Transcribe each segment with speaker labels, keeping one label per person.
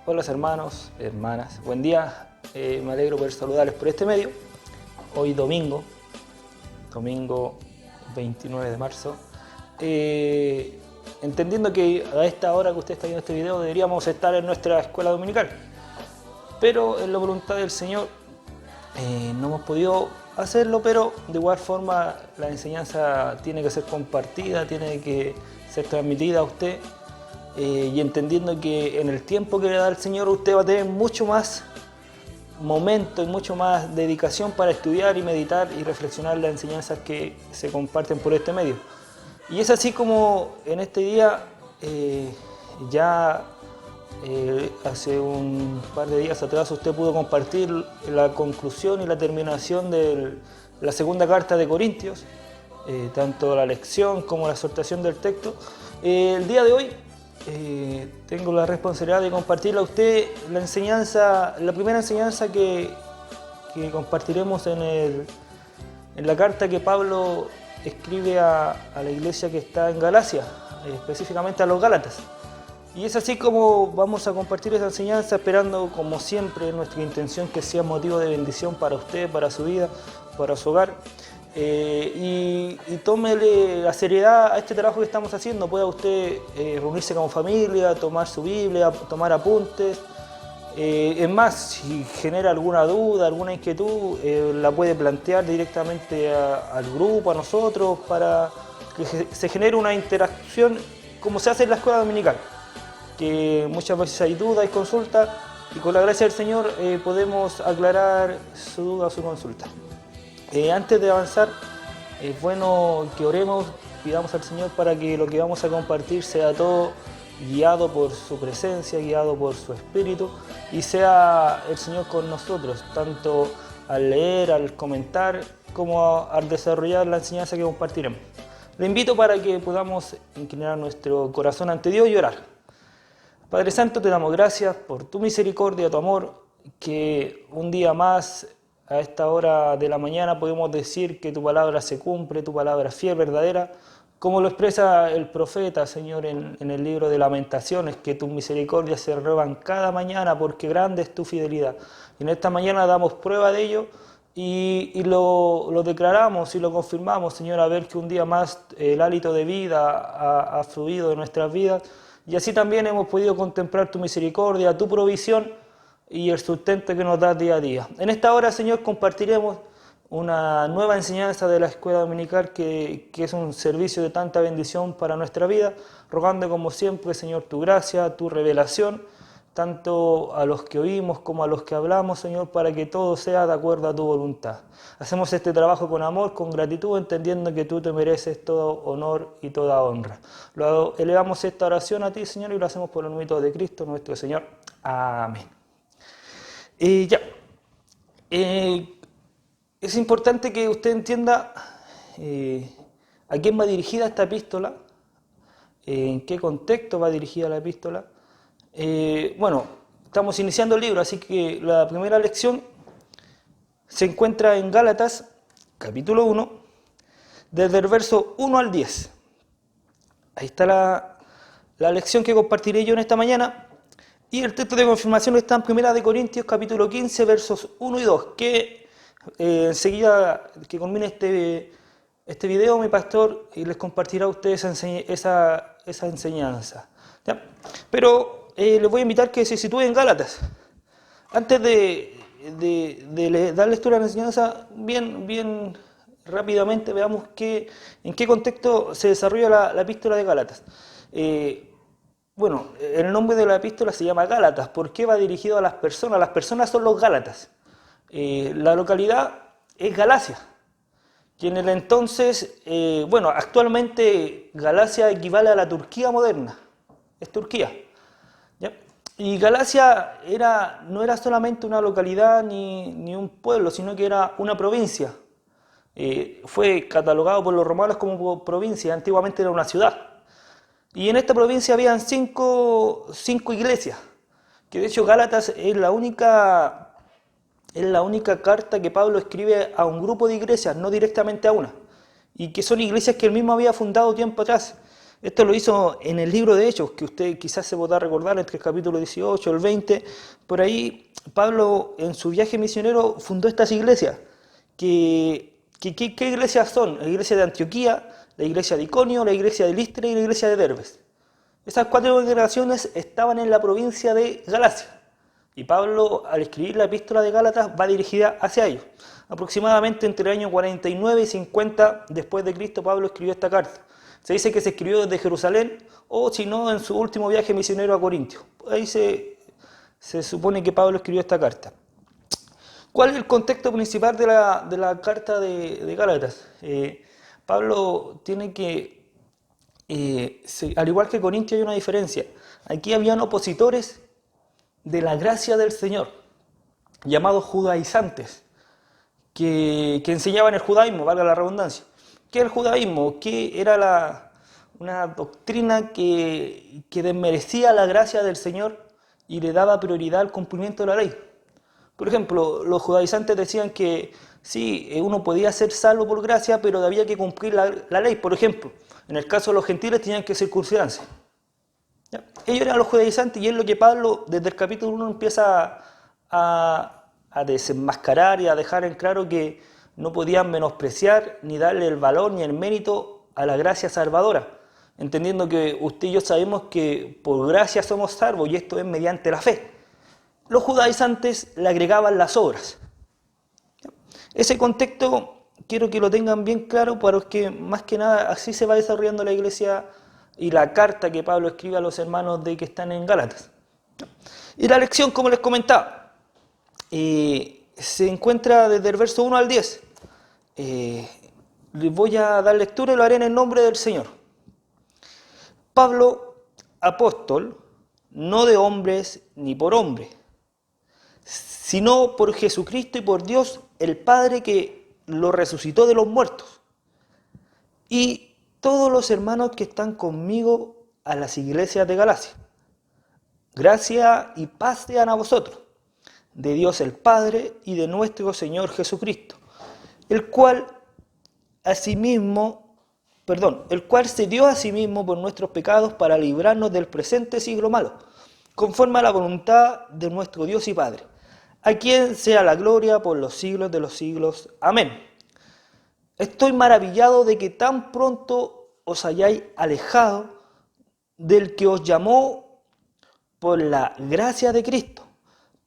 Speaker 1: Hola hermanos, hermanas, buen día, me alegro poder saludarles por este medio. Hoy domingo 29 de marzo, entendiendo que a esta hora que usted está viendo este video deberíamos estar en nuestra escuela dominical, pero en la voluntad del Señor no hemos podido hacerlo, pero de igual forma la enseñanza tiene que ser compartida, tiene que ser transmitida a usted. Y entendiendo que en el tiempo que le da el Señor usted va a tener mucho más momento y mucho más dedicación para estudiar y meditar y reflexionar las enseñanzas que se comparten por este medio. Y es así como en este día hace un par de días atrás usted pudo compartir la conclusión y la terminación de la segunda carta de Corintios, tanto la lección como la exhortación del texto. El día de hoy tengo la responsabilidad de compartirle a usted la primera enseñanza que compartiremos en la carta que Pablo escribe a la iglesia que está en Galacia, específicamente a los Gálatas. Y es así como vamos a compartir esa enseñanza, esperando como siempre nuestra intención que sea motivo de bendición para usted, para su vida, para su hogar. Y tómele la seriedad a este trabajo que estamos haciendo. Pueda usted reunirse como familia, tomar su Biblia, tomar apuntes. Es más, si genera alguna duda, alguna inquietud, la puede plantear directamente al grupo, a nosotros, para que se genere una interacción como se hace en la escuela dominical, que muchas veces hay dudas y consultas, y con la gracia del Señor podemos aclarar su duda o su consulta. Antes de avanzar, es bueno que oremos, pidamos al Señor para que lo que vamos a compartir sea todo guiado por su presencia, guiado por su Espíritu, y sea el Señor con nosotros, tanto al leer, al comentar, como al desarrollar la enseñanza que compartiremos. Le invito para que podamos inclinar nuestro corazón ante Dios y orar. Padre Santo, te damos gracias por tu misericordia, tu amor, que un día más a esta hora de la mañana podemos decir que tu palabra se cumple, tu palabra es fiel, verdadera, como lo expresa el profeta, Señor, en el libro de Lamentaciones, que tus misericordias se renuevan cada mañana porque grande es tu fidelidad. Y en esta mañana damos prueba de ello y lo declaramos y lo confirmamos, Señor, a ver que un día más el hálito de vida ha fluido de nuestras vidas, y así también hemos podido contemplar tu misericordia, tu provisión y el sustento que nos das día a día. En esta hora, Señor, compartiremos una nueva enseñanza de la escuela dominical que es un servicio de tanta bendición para nuestra vida, rogando como siempre, Señor, tu gracia, tu revelación, tanto a los que oímos como a los que hablamos, Señor, para que todo sea de acuerdo a tu voluntad. Hacemos este trabajo con amor, con gratitud, entendiendo que tú te mereces todo honor y toda honra. Luego elevamos esta oración a ti, Señor, y lo hacemos por el nombre de Cristo, nuestro Señor. Amén. Es importante que usted entienda a quién va dirigida esta epístola, en qué contexto va dirigida la epístola. Estamos iniciando el libro, así que la primera lección se encuentra en Gálatas, capítulo 1, desde el verso 1 al 10. Ahí está la lección que compartiré yo en esta mañana. Y el texto de confirmación está en 1 Corintios, capítulo 15, versos 1 y 2, que enseguida que culmine este video, mi pastor les compartirá a ustedes esa enseñanza. ¿Ya? Pero les voy a invitar que se sitúen en Gálatas. Antes de dar lectura a la enseñanza, bien rápidamente veamos en qué contexto se desarrolla la epístola de Gálatas. El nombre de la epístola se llama Gálatas. ¿Por qué va dirigido a las personas? Las personas son los Gálatas. La localidad es Galacia. que en el entonces, bueno, actualmente Galacia equivale a la Turquía moderna, es Turquía. ¿Ya? Y Galacia no era solamente una localidad ni un pueblo, sino que era una provincia. Fue catalogado por los romanos como provincia, antiguamente era una ciudad. Y en esta provincia habían cinco iglesias, que de hecho Gálatas es la única carta que Pablo escribe a un grupo de iglesias, no directamente a una, y que son iglesias que él mismo había fundado tiempo atrás. Esto lo hizo en el libro de Hechos, que usted quizás se podrá recordar, entre el capítulo 18 y el 20, por ahí Pablo en su viaje misionero fundó estas iglesias. ¿Qué iglesias son? La iglesia de Antioquía, la iglesia de Iconio, la iglesia de Listra y la iglesia de Derbes. Esas 4 congregaciones estaban en la provincia de Galacia. Y Pablo, al escribir la epístola de Gálatas, va dirigida hacia ellos. Aproximadamente entre el año 49 y 50 después de Cristo, Pablo escribió esta carta. Se dice que se escribió desde Jerusalén, o si no, en su último viaje misionero a Corintio. Ahí se supone que Pablo escribió esta carta. ¿Cuál es el contexto principal de la carta de Gálatas? Pablo tiene que, al igual que Corintio hay una diferencia. Aquí habían opositores de la gracia del Señor, llamados judaizantes, que enseñaban el judaísmo, valga la redundancia. ¿Qué es el judaísmo? Que era una doctrina que desmerecía la gracia del Señor y le daba prioridad al cumplimiento de la ley. Por ejemplo, los judaizantes decían que sí, uno podía ser salvo por gracia, pero había que cumplir la ley. Por ejemplo, en el caso de los gentiles tenían que circuncidarse. ¿Ya? Ellos eran los judaizantes y es lo que Pablo desde el capítulo 1 empieza a desenmascarar y a dejar en claro que no podían menospreciar ni darle el valor ni el mérito a la gracia salvadora, entendiendo que usted y yo sabemos que por gracia somos salvos y esto es mediante la fe. Los judaizantes le agregaban las obras. Ese contexto quiero que lo tengan bien claro para que más que nada así se va desarrollando la iglesia y la carta que Pablo escribe a los hermanos de que están en Gálatas. Y la lección, como les comentaba, se encuentra desde el verso 1 al 10. Les voy a dar lectura y lo haré en el nombre del Señor. Pablo, apóstol, no de hombres ni por hombre, sino por Jesucristo y por Dios el Padre que lo resucitó de los muertos. Y todos los hermanos que están conmigo a las iglesias de Galacia. Gracia y paz sean a vosotros, de Dios el Padre y de nuestro Señor Jesucristo, el cual se dio a sí mismo por nuestros pecados para librarnos del presente siglo malo, conforme a la voluntad de nuestro Dios y Padre, a quien sea la gloria por los siglos de los siglos. Amén. Estoy maravillado de que tan pronto os hayáis alejado del que os llamó por la gracia de Cristo,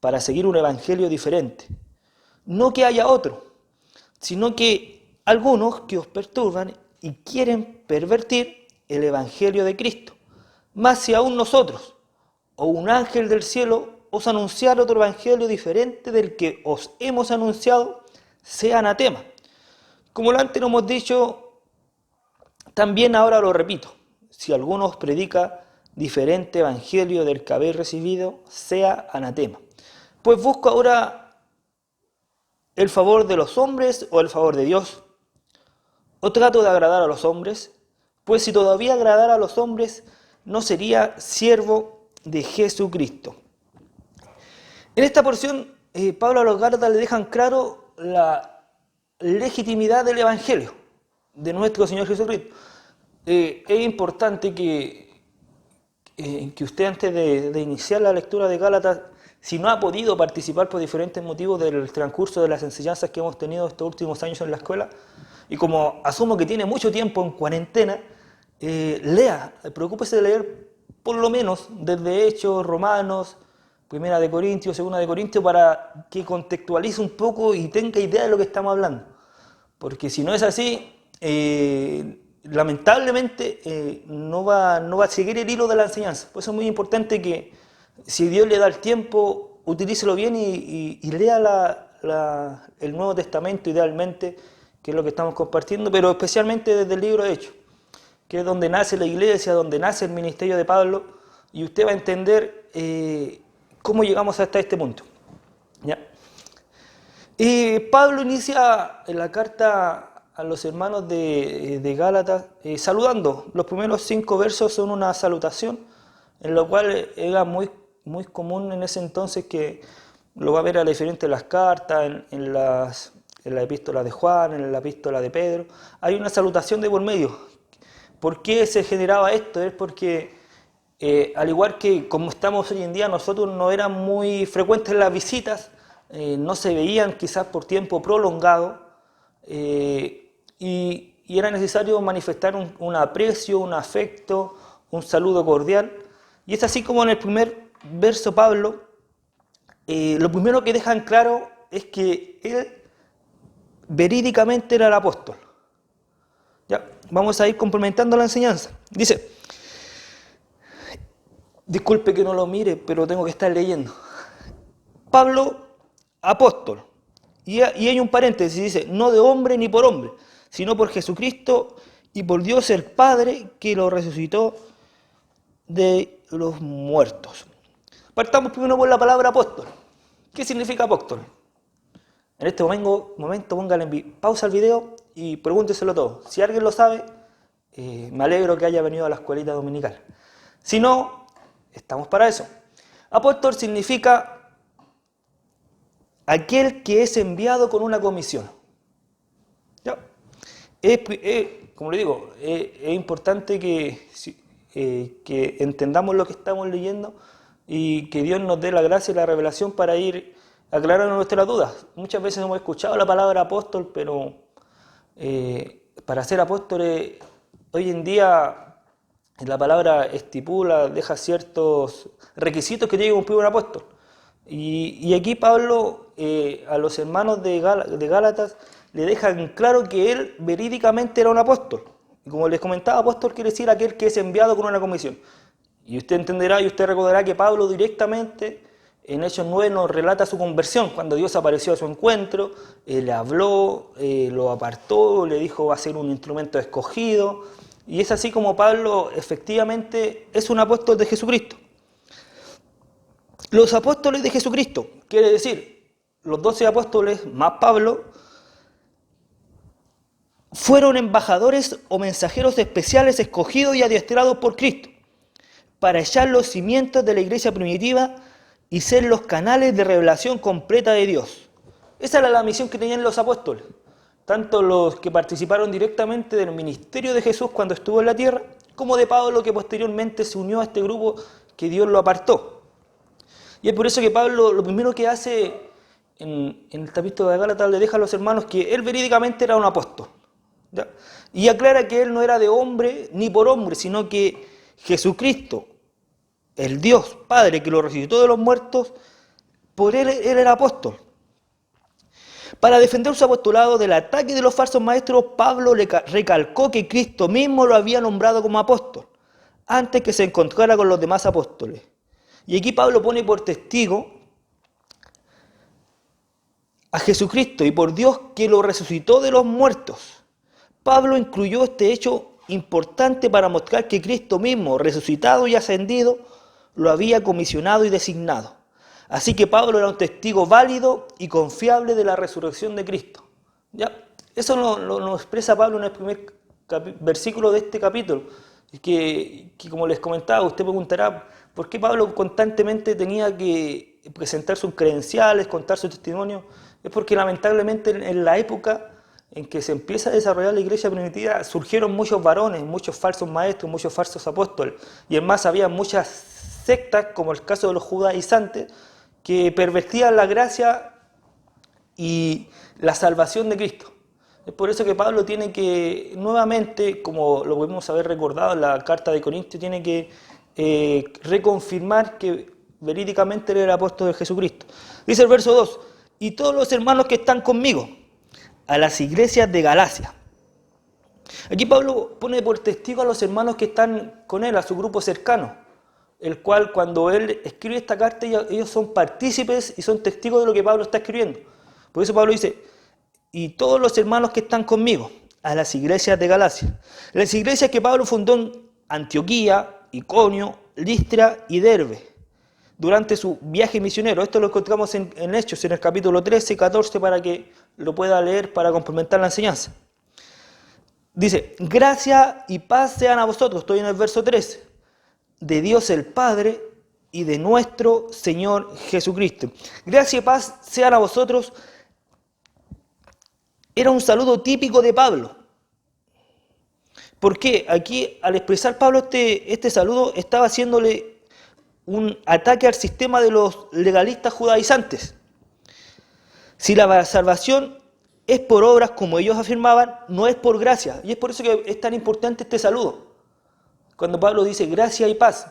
Speaker 1: para seguir un evangelio diferente. No que haya otro, sino que algunos que os perturban y quieren pervertir el evangelio de Cristo. Mas si aún nosotros, o un ángel del cielo, os anunciar otro evangelio diferente del que os hemos anunciado, sea anatema. Como lo antes hemos dicho, también ahora lo repito, si alguno os predica diferente evangelio del que habéis recibido, sea anatema. Pues busco ahora el favor de los hombres o el favor de Dios, o trato de agradar a los hombres, pues si todavía agradara a los hombres, no sería siervo de Jesucristo. En esta porción, Pablo a los Gálatas le dejan claro la legitimidad del Evangelio de nuestro Señor Jesucristo. Es importante que usted antes de iniciar la lectura de Gálatas, si no ha podido participar por diferentes motivos del transcurso de las enseñanzas que hemos tenido estos últimos años en la escuela, y como asumo que tiene mucho tiempo en cuarentena, lea, preocúpese de leer por lo menos desde Hechos, Romanos, Primera de Corintios, Segunda de Corintios, para que contextualice un poco y tenga idea de lo que estamos hablando. Porque si no es así, lamentablemente no va a seguir el hilo de la enseñanza. Por eso es muy importante que si Dios le da el tiempo, utilícelo bien y lea el Nuevo Testamento idealmente que es lo que estamos compartiendo, pero especialmente desde el libro de Hechos, que es donde nace la iglesia, donde nace el ministerio de Pablo, y usted va a entender cómo llegamos hasta este punto. ¿Ya? Pablo inicia la carta a los hermanos de Gálatas saludando. Los primeros 5 versos son una salutación, en lo cual era muy común en ese entonces, que lo va a ver a la diferente de las cartas, en la epístola de Juan, en la epístola de Pedro. Hay una salutación de por medio. ¿Por qué se generaba esto? Es porque, al igual que como estamos hoy en día, nosotros no eran muy frecuentes las visitas, no se veían quizás por tiempo prolongado, y era necesario manifestar un aprecio, un afecto, un saludo cordial. Y es así como en el primer verso Pablo, lo primero que dejan claro es que él verídicamente era el apóstol. Ya, vamos a ir complementando la enseñanza. Dice, disculpe que no lo mire, pero tengo que estar leyendo. Pablo, apóstol. Y hay un paréntesis, dice, no de hombre ni por hombre, sino por Jesucristo y por Dios el Padre, que lo resucitó de los muertos. Partamos primero por la palabra apóstol. ¿Qué significa apóstol? En este momento póngale pausa al video y pregúnteselo todo. Si alguien lo sabe, me alegro que haya venido a la escuelita dominical. Si no, estamos para eso. Apóstol significa aquel que es enviado con una comisión. ¿Ya? Como le digo, es importante que entendamos lo que estamos leyendo y que Dios nos dé la gracia y la revelación para ir aclarando nuestras dudas. Muchas veces hemos escuchado la palabra apóstol, pero para ser apóstoles, hoy en día la palabra estipula, deja ciertos requisitos que tiene que cumplir un apóstol. Y aquí Pablo a los hermanos de Gálatas le dejan claro que él verídicamente era un apóstol. Y como les comentaba, apóstol quiere decir aquel que es enviado con una comisión. Y usted entenderá y usted recordará que Pablo directamente en Hechos 9 nos relata su conversión, cuando Dios apareció a su encuentro, le habló, lo apartó, le dijo va a ser un instrumento escogido. Y es así como Pablo efectivamente es un apóstol de Jesucristo. Los apóstoles de Jesucristo, quiere decir, los 12 apóstoles más Pablo, fueron embajadores o mensajeros especiales escogidos y adiestrados por Cristo para echar los cimientos de la iglesia primitiva y ser los canales de revelación completa de Dios. Esa era la misión que tenían los apóstoles, tanto los que participaron directamente del ministerio de Jesús cuando estuvo en la tierra, como de Pablo, que posteriormente se unió a este grupo que Dios lo apartó. Y es por eso que Pablo lo primero que hace en el epístola de Gálatas le deja a los hermanos que él verídicamente era un apóstol. ¿Ya? Y aclara que él no era de hombre ni por hombre, sino que Jesucristo, el Dios Padre que lo resucitó de los muertos, por él era apóstol. Para defender su apostolado del ataque de los falsos maestros, Pablo recalcó que Cristo mismo lo había nombrado como apóstol, antes que se encontrara con los demás apóstoles. Y aquí Pablo pone por testigo a Jesucristo y por Dios que lo resucitó de los muertos. Pablo incluyó este hecho importante para mostrar que Cristo mismo, resucitado y ascendido, lo había comisionado y designado. Así que Pablo era un testigo válido y confiable de la resurrección de Cristo. ¿Ya? Eso lo expresa Pablo en el primer versículo de este capítulo. Que como les comentaba, usted preguntará, ¿por qué Pablo constantemente tenía que presentar sus credenciales, contar su testimonio? Es porque lamentablemente en la época en que se empieza a desarrollar la iglesia primitiva surgieron muchos varones, muchos falsos maestros, muchos falsos apóstoles. Y además había muchas sectas, como el caso de los judaizantes, que pervertían la gracia y la salvación de Cristo. Es por eso que Pablo tiene que, nuevamente, como lo podemos haber recordado en la carta de Corintios, tiene que reconfirmar que verídicamente él era apóstol de Jesucristo. Dice el verso 2, y todos los hermanos que están conmigo, a las iglesias de Galacia. Aquí Pablo pone por testigo a los hermanos que están con él, a su grupo cercano, el cual cuando él escribe esta carta ellos son partícipes y son testigos de lo que Pablo está escribiendo. Por eso Pablo dice, y todos los hermanos que están conmigo, a las iglesias de Galacia. Las iglesias que Pablo fundó en Antioquía, Iconio, Listra y Derbe durante su viaje misionero. Esto lo encontramos en Hechos, en el capítulo 13 y 14, para que lo pueda leer para complementar la enseñanza. Dice, gracia y paz sean a vosotros, estoy en el verso 13, de Dios el Padre y de nuestro Señor Jesucristo. Gracia y paz sean a vosotros. Era un saludo típico de Pablo. ¿Por qué? Aquí, al expresar Pablo este saludo, estaba haciéndole un ataque al sistema de los legalistas judaizantes. Si la salvación es por obras, como ellos afirmaban, no es por gracia. Y es por eso que es tan importante este saludo. Cuando Pablo dice gracia y paz,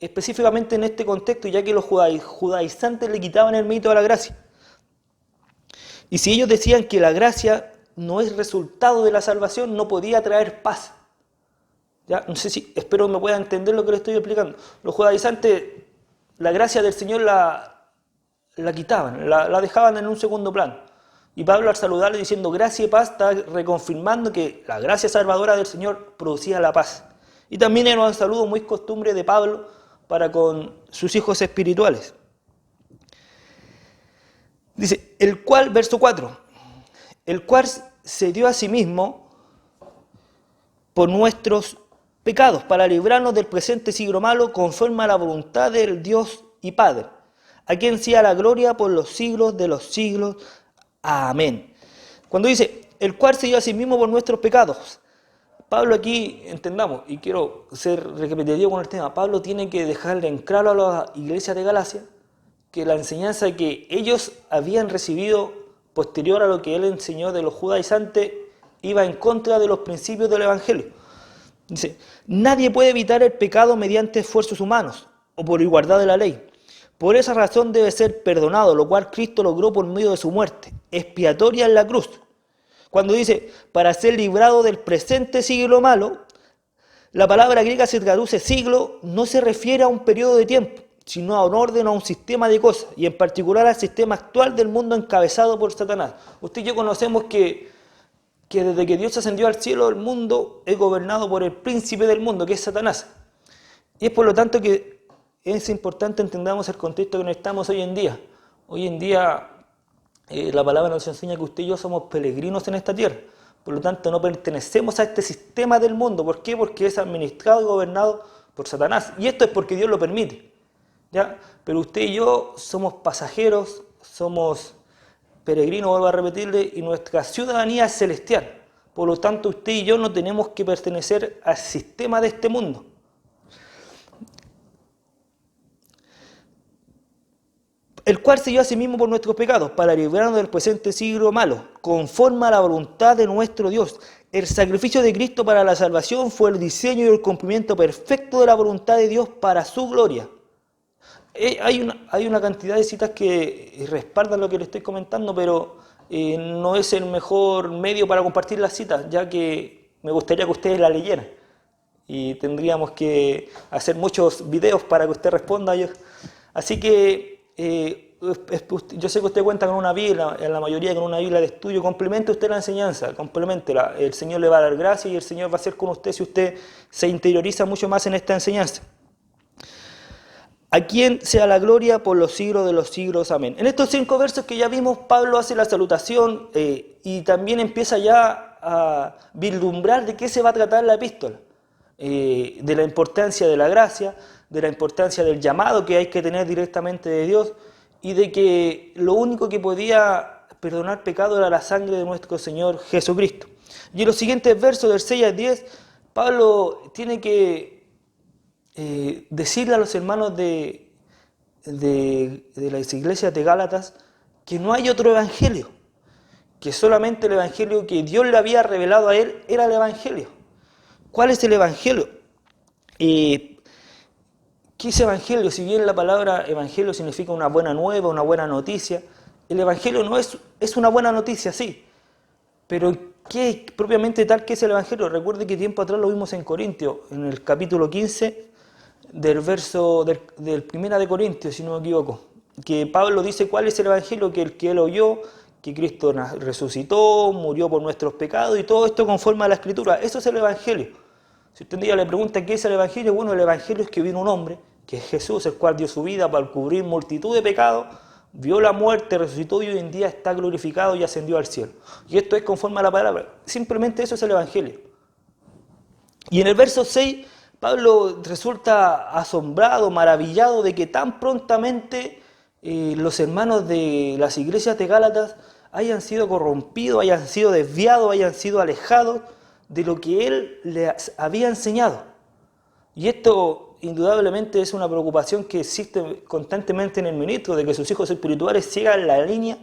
Speaker 1: específicamente en este contexto, ya que los judaizantes le quitaban el mérito a la gracia. Y si ellos decían que la gracia no es resultado de la salvación, no podía traer paz. ¿Ya? No sé si, espero me puedan entender lo que les estoy explicando. Los judaizantes, la gracia del Señor la quitaban, la dejaban en un segundo plano. Y Pablo, al saludarle diciendo gracia y paz, está reconfirmando que la gracia salvadora del Señor producía la paz. Y también era un saludo muy costumbre de Pablo para con sus hijos espirituales. Dice, el cual, verso 4, el cual se dio a sí mismo por nuestros pecados, para librarnos del presente siglo malo, conforme a la voluntad del Dios y Padre, a quien sea la gloria por los siglos de los siglos. Amén. Cuando dice, el cual se dio a sí mismo por nuestros pecados, Pablo aquí, entendamos, y quiero ser repetitivo con el tema, Pablo tiene que dejarle en claro a las iglesias de Galacia que la enseñanza que ellos habían recibido posterior a lo que él enseñó de los judaizantes iba en contra de los principios del Evangelio. Dice, nadie puede evitar el pecado mediante esfuerzos humanos o por igualdad de la ley. Por esa razón debe ser perdonado, lo cual Cristo logró por medio de su muerte, expiatoria en la cruz. Cuando dice, para ser librado del presente siglo malo, la palabra griega se traduce siglo, no se refiere a un periodo de tiempo, sino a un orden o a un sistema de cosas, y en particular al sistema actual del mundo encabezado por Satanás. Usted y yo conocemos que desde que Dios ascendió al cielo, el mundo es gobernado por el príncipe del mundo, que es Satanás. Y es por lo tanto que es importante entendamos el contexto que nos estamos hoy en día. Hoy en día la palabra nos enseña que usted y yo somos peregrinos en esta tierra. Por lo tanto, no pertenecemos a este sistema del mundo. ¿Por qué? Porque es administrado y gobernado por Satanás. Y esto es porque Dios lo permite. ¿Ya? Pero usted y yo somos pasajeros, somos peregrinos, vuelvo a repetirle, y nuestra ciudadanía es celestial. Por lo tanto, usted y yo no tenemos que pertenecer al sistema de este mundo. El cual se dio a sí mismo por nuestros pecados, para librarnos del presente siglo malo, conforme a la voluntad de nuestro Dios. El sacrificio de Cristo para la salvación fue el diseño y el cumplimiento perfecto de la voluntad de Dios para su gloria. Hay una cantidad de citas que respaldan lo que le estoy comentando, pero no es el mejor medio para compartir las citas, ya que me gustaría que ustedes la leyeran. Y tendríamos que hacer muchos videos para que usted responda. Así que yo sé que usted cuenta con una Biblia, en la mayoría con una Biblia de estudio. Complemente usted la enseñanza, compleméntela. El Señor le va a dar gracia y el Señor va a hacer con usted si usted se interioriza mucho más en esta enseñanza. A quien sea la gloria por los siglos de los siglos. Amén. En estos 5 versos que ya vimos, Pablo hace la salutación y también empieza ya a vislumbrar de qué se va a tratar la epístola. De la importancia de la gracia, de la importancia del llamado que hay que tener directamente de Dios y de que lo único que podía perdonar pecado era la sangre de nuestro Señor Jesucristo. Y en los siguientes versos del 6 al 10, Pablo tiene que decirle a los hermanos de las iglesias de Gálatas que no hay otro evangelio, que solamente el evangelio que Dios le había revelado a él era el evangelio. ¿Cuál es el evangelio? ¿Qué es evangelio? Si bien la palabra evangelio significa una buena nueva, una buena noticia, el evangelio no es una buena noticia, sí, pero ¿qué propiamente tal que es el evangelio? Recuerde que tiempo atrás lo vimos en Corintios, en el capítulo 15 del verso del 1 de Corintios, si no me equivoco, que Pablo dice cuál es el evangelio, que el que él oyó, que Cristo resucitó, murió por nuestros pecados y todo esto conforme a la Escritura. Eso es el Evangelio. Si usted un día le pregunta qué es el Evangelio, bueno, el Evangelio es que vino un hombre, que es Jesús, el cual dio su vida para cubrir multitud de pecados, vio la muerte, resucitó y hoy en día está glorificado y ascendió al cielo. Y esto es conforme a la palabra. Simplemente eso es el Evangelio. Y en el verso 6, Pablo resulta asombrado, maravillado de que tan prontamente los hermanos de las iglesias de Gálatas hayan sido corrompidos, hayan sido desviados, hayan sido alejados de lo que él les había enseñado. Y esto indudablemente es una preocupación que existe constantemente en el ministro, de que sus hijos espirituales sigan la línea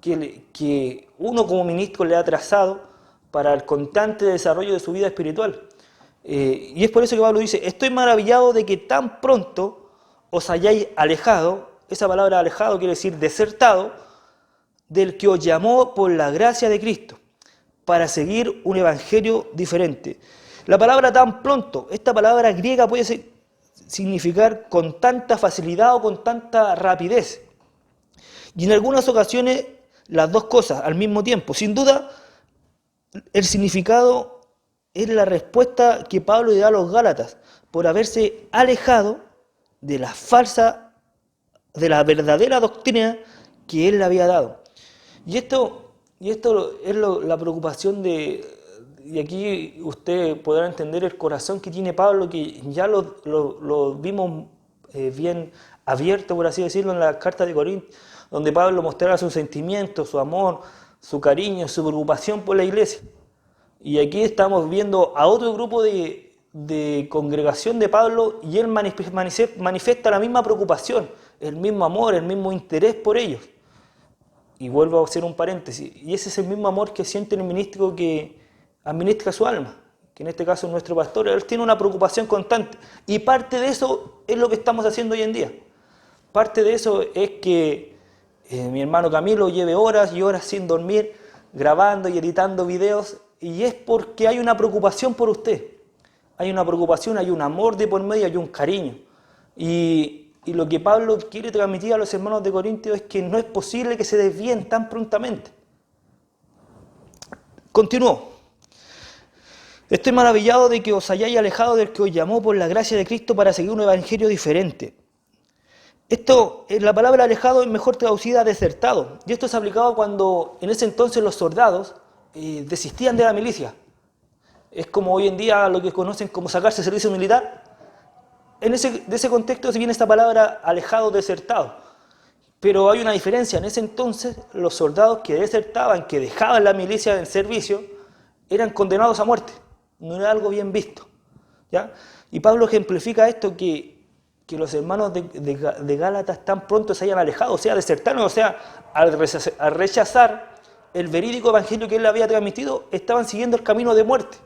Speaker 1: que uno como ministro le ha trazado para el constante desarrollo de su vida espiritual. Y es por eso que Pablo dice, estoy maravillado de que tan pronto os hayáis alejado, esa palabra alejado quiere decir desertado, del que os llamó por la gracia de Cristo, para seguir un evangelio diferente. La palabra tan pronto, esta palabra griega puede significar con tanta facilidad o con tanta rapidez. Y en algunas ocasiones las dos cosas al mismo tiempo. Sin duda, el significado es la respuesta que Pablo le da a los Gálatas por haberse alejado de de la verdadera doctrina que él le había dado. Y esto es la preocupación y aquí usted podrá entender el corazón que tiene Pablo, que ya lo vimos bien abierto, por así decirlo, en la carta de Corintios, donde Pablo mostraba sus sentimientos, su amor, su cariño, su preocupación por la iglesia. Y aquí estamos viendo a otro grupo de congregación de Pablo y él manifiesta la misma preocupación, el mismo amor, el mismo interés por ellos. Y vuelvo a hacer un paréntesis, y ese es el mismo amor que siente el ministro que administra su alma, que en este caso es nuestro pastor. Él tiene una preocupación constante y parte de eso es lo que estamos haciendo hoy en día. Parte de eso es que mi hermano Camilo lleve horas y horas sin dormir grabando y editando videos, y es porque hay una preocupación por usted. Hay una preocupación, hay un amor de por medio, hay un cariño. Y lo que Pablo quiere transmitir a los hermanos de Corintios es que no es posible que se desvíen tan prontamente. Continuó. Estoy maravillado de que os hayáis alejado del que os llamó por la gracia de Cristo para seguir un evangelio diferente. La palabra alejado es mejor traducida a desertado. Y esto se aplicaba cuando en ese entonces los soldados desistían de la milicia. Es como hoy en día lo que conocen como sacarse servicio militar. De ese contexto se viene esta palabra alejado, desertado. Pero hay una diferencia. En ese entonces los soldados que desertaban, que dejaban la milicia en servicio, eran condenados a muerte. No era algo bien visto, ¿ya? Y Pablo ejemplifica esto, que los hermanos de Gálatas tan pronto se hayan alejado, o sea, desertaron, o sea, al rechazar el verídico evangelio que él le había transmitido, estaban siguiendo el camino de muerte.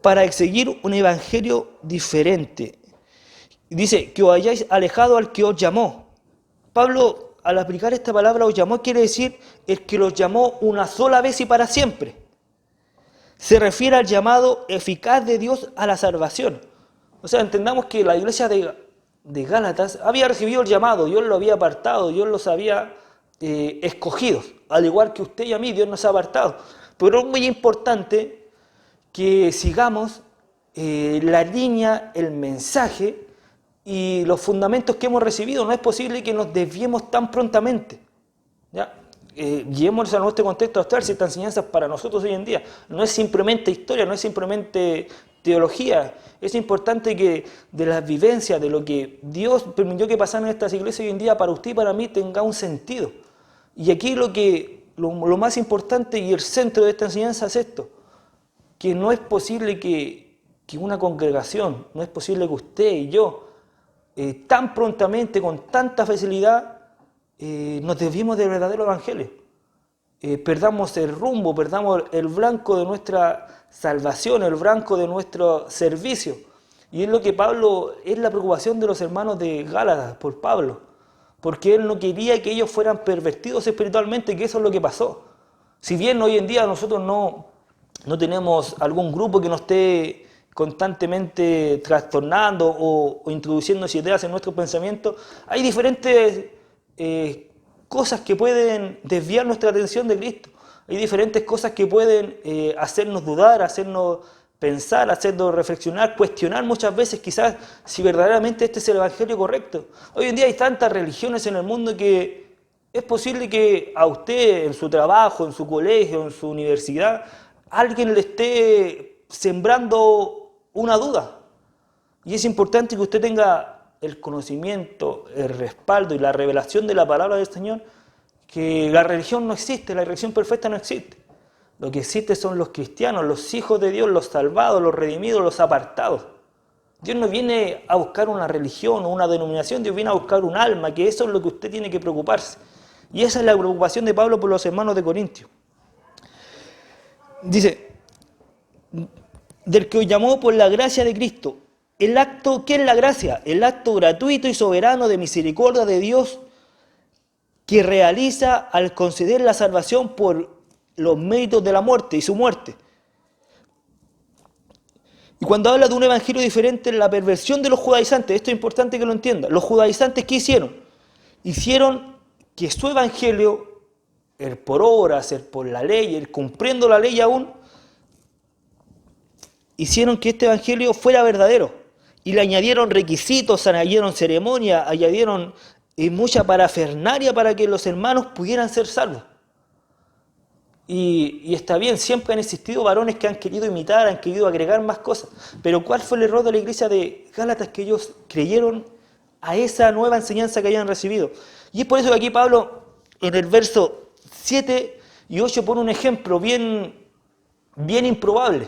Speaker 1: Para seguir un evangelio diferente. Dice, que os hayáis alejado al que os llamó. Pablo, al aplicar esta palabra, os llamó, quiere decir el que los llamó una sola vez y para siempre. Se refiere al llamado eficaz de Dios a la salvación. O sea, entendamos que la iglesia de Gálatas había recibido el llamado, Dios lo había apartado, Dios los había escogido, al igual que usted y a mí, Dios nos ha apartado. Pero es muy importante que sigamos la línea, el mensaje y los fundamentos que hemos recibido. No es posible que nos desviemos tan prontamente, ¿ya? Guiémonos a nuestro contexto actual, si esta enseñanza es para nosotros hoy en día. No es simplemente historia, no es simplemente teología. Es importante que de las vivencias, de lo que Dios permitió que pasaran en estas iglesias hoy en día, para usted y para mí tenga un sentido. Y aquí lo más importante y el centro de esta enseñanza es esto, que no es posible que una congregación, no es posible que usted y yo, tan prontamente, con tanta facilidad, nos desviemos del verdadero evangelio. Perdamos el rumbo, perdamos el blanco de nuestra salvación, el blanco de nuestro servicio. Y es lo que es la preocupación de los hermanos de Gálatas por Pablo, porque él no quería que ellos fueran pervertidos espiritualmente, que eso es lo que pasó. Si bien hoy en día nosotros no tenemos algún grupo que nos esté constantemente trastornando o introduciendo ideas en nuestros pensamientos, hay diferentes cosas que pueden desviar nuestra atención de Cristo. Hay diferentes cosas que pueden hacernos dudar, hacernos pensar, hacernos reflexionar, cuestionar muchas veces quizás si verdaderamente este es el evangelio correcto. Hoy en día hay tantas religiones en el mundo que es posible que a usted en su trabajo, en su colegio, en su universidad, alguien le esté sembrando una duda. Y es importante que usted tenga el conocimiento, el respaldo y la revelación de la palabra del Señor, que la religión no existe, la religión perfecta no existe. Lo que existe son los cristianos, los hijos de Dios, los salvados, los redimidos, los apartados. Dios no viene a buscar una religión o una denominación, Dios viene a buscar un alma, que eso es lo que usted tiene que preocuparse. Y esa es la preocupación de Pablo por los hermanos de Corintios. Dice, del que os llamó por la gracia de Cristo. El acto, ¿qué es la gracia? El acto gratuito y soberano de misericordia de Dios que realiza al conceder la salvación por los méritos de la muerte y su muerte. Y cuando habla de un evangelio diferente, la perversión de los judaizantes, esto es importante que lo entienda. Los judaizantes, ¿qué hicieron? Hicieron que su evangelio, el por obras, el por la ley, el cumpliendo la ley aún, hicieron que este evangelio fuera verdadero. Y le añadieron requisitos, añadieron ceremonia, añadieron mucha parafernalia para que los hermanos pudieran ser salvos. Y está bien, siempre han existido varones que han querido imitar, han querido agregar más cosas. Pero ¿cuál fue el error de la iglesia de Gálatas? Que ellos creyeron a esa nueva enseñanza que habían recibido. Y es por eso que aquí Pablo, en el verso 7 y 8, pone un ejemplo bien improbable.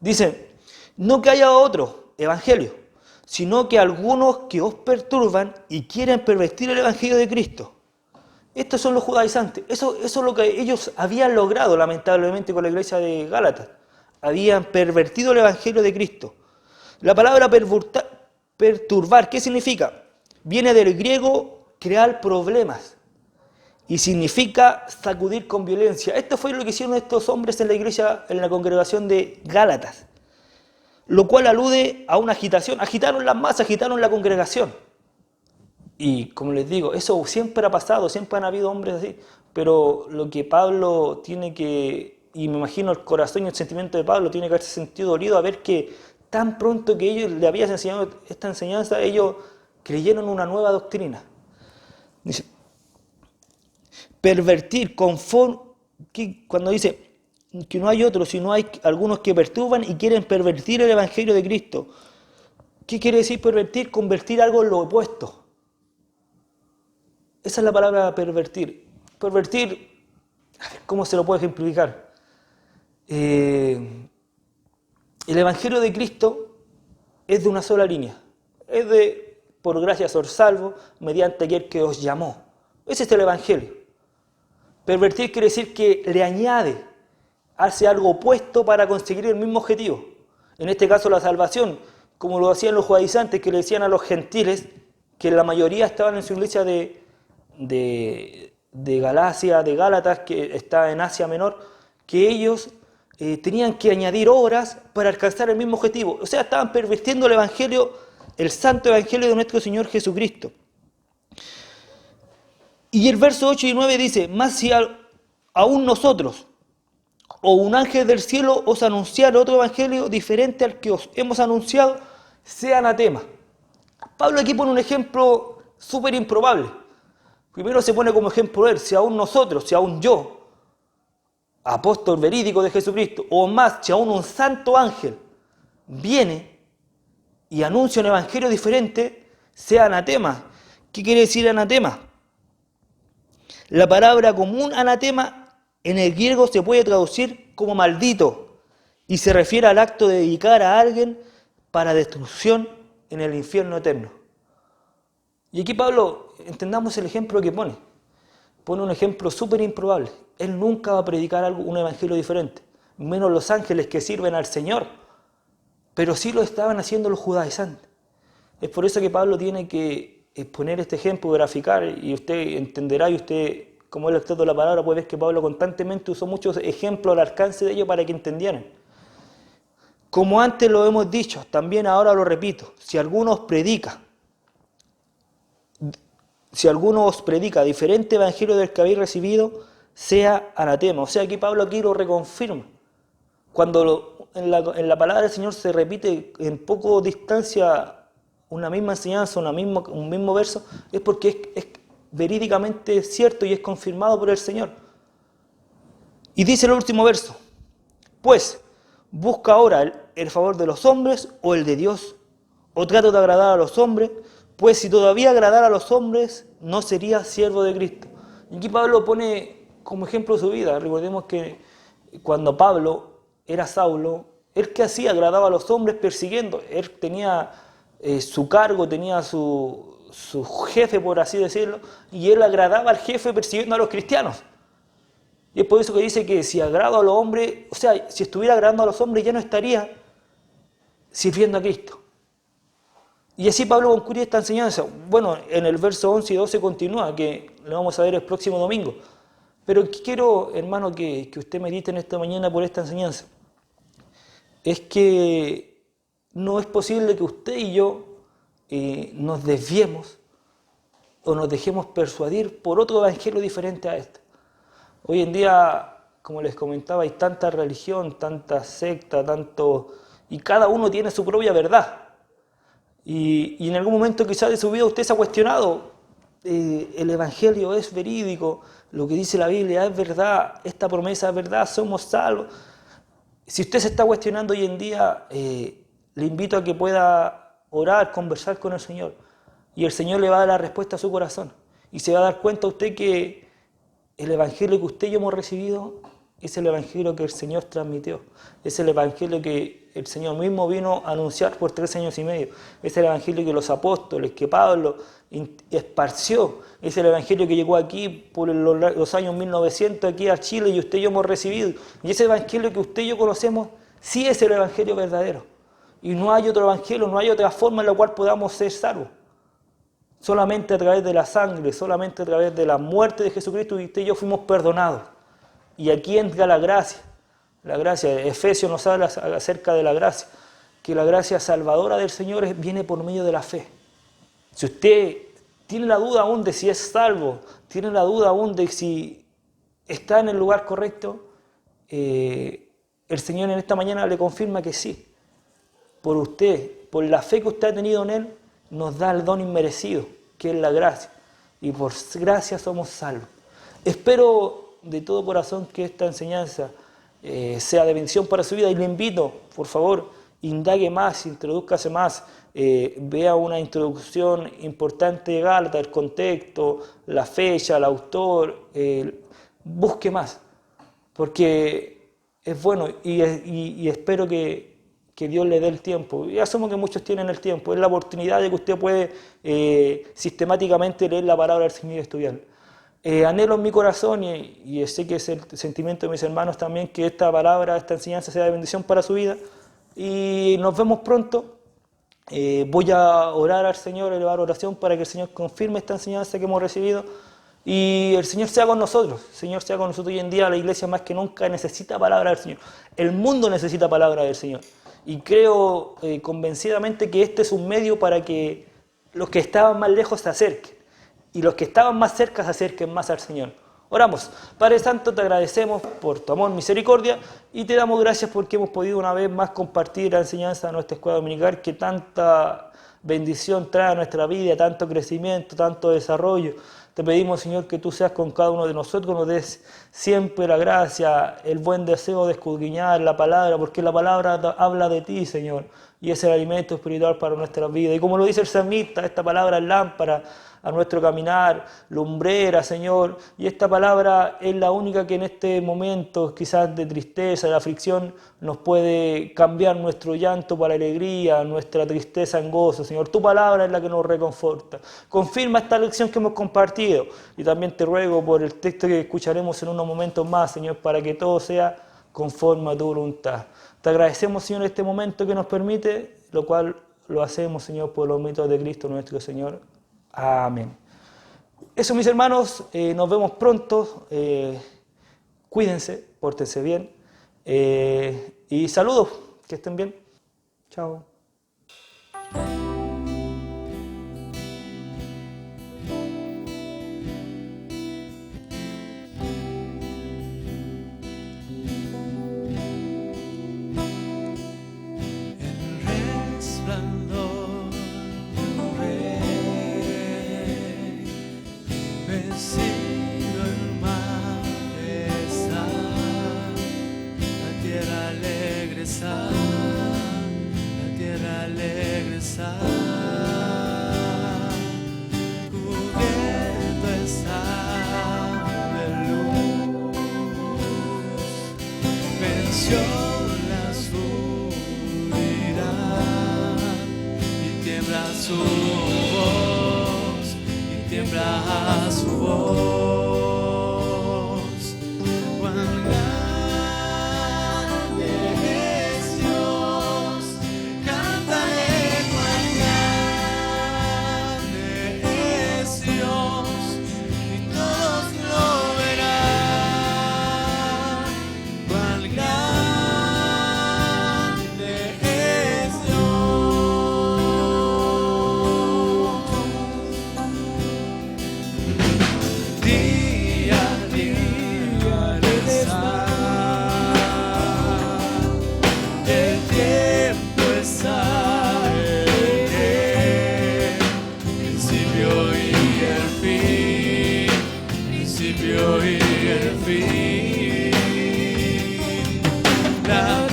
Speaker 1: Dice, no que haya otro evangelio, sino que algunos que os perturban y quieren pervertir el evangelio de Cristo. Estos son los judaizantes. Eso es lo que ellos habían logrado, lamentablemente, con la iglesia de Gálatas. Habían pervertido el evangelio de Cristo. La palabra perturbar, ¿qué significa? Viene del griego crear problemas y significa sacudir con violencia. Esto fue lo que hicieron estos hombres en la iglesia, en la congregación de Gálatas, lo cual alude a una agitación. Agitaron las masas, agitaron la congregación. Y como les digo, eso siempre ha pasado, siempre han habido hombres así, pero lo que Pablo tiene que, y me imagino el corazón y el sentimiento de Pablo tiene que haberse sentido dolido a ver que tan pronto que ellos le habían enseñado esta enseñanza, ellos creyeron una nueva doctrina. Dice, pervertir, cuando dice que no hay otros, sino hay algunos que perturban y quieren pervertir el evangelio de Cristo. ¿Qué quiere decir pervertir? Convertir algo en lo opuesto. Esa es la palabra pervertir. Pervertir, ¿cómo se lo puede ejemplificar? El evangelio de Cristo es de una sola línea. Es de, por gracia sois salvos, mediante aquel que os llamó. Ese es el evangelio. Pervertir quiere decir que le añade, hace algo opuesto para conseguir el mismo objetivo. En este caso la salvación, como lo hacían los judaizantes, que le decían a los gentiles, que la mayoría estaban en su iglesia de Galacia, de Gálatas, que está en Asia Menor, que ellos tenían que añadir obras para alcanzar el mismo objetivo. O sea, estaban pervirtiendo el evangelio, el santo evangelio de nuestro Señor Jesucristo. Y el verso 8 y 9 dice, más si aún nosotros o un ángel del cielo os anunciar otro evangelio diferente al que os hemos anunciado, sea anatema. Pablo aquí pone un ejemplo súper improbable. Primero se pone como ejemplo él, si aún nosotros, si aún yo, apóstol verídico de Jesucristo, o más, si aún un santo ángel viene y anuncia un evangelio diferente, sea anatema. ¿Qué quiere decir anatema? La palabra común anatema en el griego se puede traducir como maldito y se refiere al acto de dedicar a alguien para destrucción en el infierno eterno. Y aquí Pablo, entendamos el ejemplo que pone. Pone un ejemplo súper improbable. Él nunca va a predicar un evangelio diferente, menos los ángeles que sirven al Señor. Pero sí lo estaban haciendo los judaizantes. Es por eso que Pablo tiene que poner este ejemplo, graficar, y usted entenderá, y usted, como es el lector de la palabra, puede ver que Pablo constantemente usó muchos ejemplos al alcance de ellos para que entendieran. Como antes lo hemos dicho, también ahora lo repito, si alguno os predica si alguno os predica diferente evangelio del que habéis recibido, sea anatema. O sea, aquí Pablo aquí lo reconfirma. Cuando en la palabra del Señor se repite en poco distancia una misma enseñanza, un mismo verso, es porque es verídicamente cierto y es confirmado por el Señor. Y dice el último verso, pues, ¿busca ahora el favor de los hombres o el de Dios? ¿O trato de agradar a los hombres? Pues si todavía agradara a los hombres, no sería siervo de Cristo. Y aquí Pablo pone como ejemplo su vida. Recordemos que cuando Pablo era Saulo, él que hacía, agradaba a los hombres persiguiendo. Él tenía su cargo, tenía su jefe, por así decirlo, y él agradaba al jefe persiguiendo a los cristianos. Y es por eso que dice que si agrado a los hombres, o sea, si estuviera agradando a los hombres ya no estaría sirviendo a Cristo. Y así Pablo concluye esta enseñanza. Bueno, en el verso 11 y 12 continúa, que lo vamos a ver el próximo domingo. Pero quiero, hermano, que usted medite en esta mañana por esta enseñanza. Es que no es posible que usted y yo nos desviemos o nos dejemos persuadir por otro evangelio diferente a este. Hoy en día, como les comentaba, hay tanta religión, tanta secta, y cada uno tiene su propia verdad. Y en algún momento quizás de su vida usted se ha cuestionado, el Evangelio es verídico, lo que dice la Biblia es verdad, esta promesa es verdad, somos salvos. Si usted se está cuestionando hoy en día, le invito a que pueda orar, conversar con el Señor, y el Señor le va a dar la respuesta a su corazón. Y se va a dar cuenta usted que el Evangelio que usted y yo hemos recibido es el Evangelio que el Señor transmitió. Es el Evangelio que el Señor mismo vino a anunciar por 3 años y medio. Es el Evangelio que los apóstoles, que Pablo esparció. Es el Evangelio que llegó aquí por los años 1900 aquí a Chile y usted y yo hemos recibido. Y ese Evangelio que usted y yo conocemos sí es el Evangelio verdadero. Y no hay otro Evangelio, no hay otra forma en la cual podamos ser salvos. Solamente a través de la sangre, solamente a través de la muerte de Jesucristo, y usted y yo fuimos perdonados. Y aquí entra la gracia. La gracia, Efesios nos habla acerca de la gracia, que la gracia salvadora del Señor viene por medio de la fe. Si usted tiene la duda aún de si es salvo, tiene la duda aún de si está en el lugar correcto, el Señor en esta mañana le confirma que sí. Por usted, por la fe que usted ha tenido en Él, nos da el don inmerecido, que es la gracia. Y por gracia somos salvos. Espero de todo corazón que esta enseñanza sea de bendición para su vida, y le invito, por favor, indague más, introdúzcase más, vea una introducción importante de Gálatas, el contexto, la fecha, el autor, busque más, porque es bueno, y espero que Dios le dé el tiempo. Y asumo que muchos tienen el tiempo, es la oportunidad de que usted puede sistemáticamente leer la palabra del Señor y estudiarla. Anhelo en mi corazón, y sé que es el sentimiento de mis hermanos también, que esta palabra, esta enseñanza sea de bendición para su vida. Y nos vemos pronto. Voy a orar al Señor, elevar oración para que el Señor confirme esta enseñanza que hemos recibido. Y el Señor sea con nosotros. El Señor sea con nosotros. Hoy en día la iglesia más que nunca necesita palabra del Señor. El mundo necesita palabra del Señor. Y creo convencidamente que este es un medio para que los que estaban más lejos se acerquen. Y los que estaban más cerca se acerquen más al Señor. Oramos. Padre Santo, te agradecemos por tu amor, misericordia, y te damos gracias porque hemos podido una vez más compartir la enseñanza de nuestra escuela dominical, que tanta bendición trae a nuestra vida, tanto crecimiento, tanto desarrollo. Te pedimos, Señor, que tú seas con cada uno de nosotros, nos des siempre la gracia, el buen deseo de escudriñar la palabra, porque la palabra habla de ti, Señor, y es el alimento espiritual para nuestra vida. Y como lo dice el salmista, esta palabra es lámpara a nuestro caminar, lumbrera, Señor, y esta palabra es la única que en este momento, quizás de tristeza, de aflicción, nos puede cambiar nuestro llanto para alegría, nuestra tristeza en gozo, Señor. Tu palabra es la que nos reconforta. Confirma esta lección que hemos compartido, y también te ruego por el texto que escucharemos en unos momentos más, Señor, para que todo sea conforme a tu voluntad. Te agradecemos, Señor, este momento que nos permite, lo cual lo hacemos, Señor, por los méritos de Cristo nuestro Señor. Amén. Eso, mis hermanos, nos vemos pronto. Cuídense, pórtense bien. Y saludos, que estén bien. Chao.
Speaker 2: tierra alegre está, la tierra alegre está, cubierto está de luz, venció la oscuridad y tiembla su voz, y tiembla su voz. Cuán grande es Dios, cántale cuán grande es Dios, y todos lo verán. Cuán grande es Dios. Día a día Él está, el tiempo está en Él, principio y el fin, principio y el fin. La